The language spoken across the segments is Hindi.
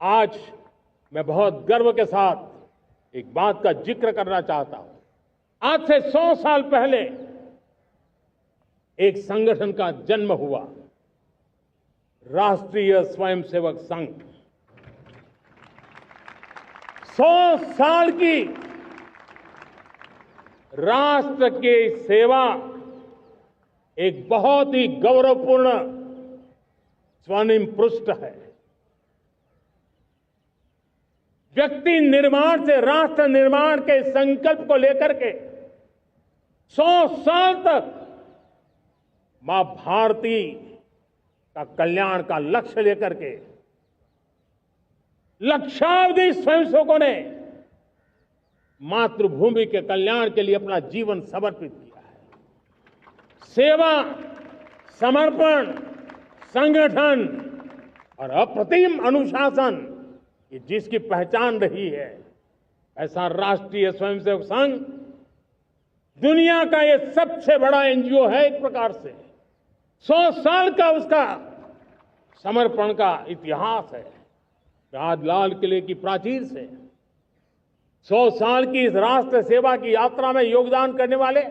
आज मैं बहुत गर्व के साथ एक बात का जिक्र करना चाहता हूं। आज से 100 साल पहले एक संगठन का जन्म हुआ, राष्ट्रीय स्वयंसेवक संघ। 100 साल की राष्ट्र की सेवा एक बहुत ही गौरवपूर्ण स्वर्णिम पृष्ठ है। व्यक्ति निर्माण से राष्ट्र निर्माण के संकल्प को लेकर के 100 साल तक मां भारती का कल्याण का लक्ष्य लेकर के लक्षावधि स्वयंसेवकों ने मातृभूमि के कल्याण के लिए अपना जीवन समर्पित किया है। सेवा, समर्पण, संगठन और अप्रतिम अनुशासन, ये जिसकी पहचान रही है, ऐसा राष्ट्रीय स्वयंसेवक संघ दुनिया का ये सबसे बड़ा एनजीओ है। एक प्रकार से 100 साल का उसका समर्पण का इतिहास है। आज लाल किले की प्राचीर से 100 साल की इस राष्ट्र सेवा की यात्रा में योगदान करने वाले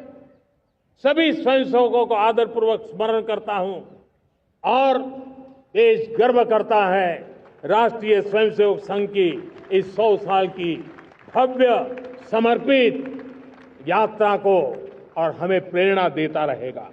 सभी स्वयंसेवकों को आदरपूर्वक स्मरण करता हूं और देश गर्व करता है राष्ट्रीय स्वयंसेवक संघ की इस 100 साल की भव्य समर्पित यात्रा को, और हमें प्रेरणा देता रहेगा।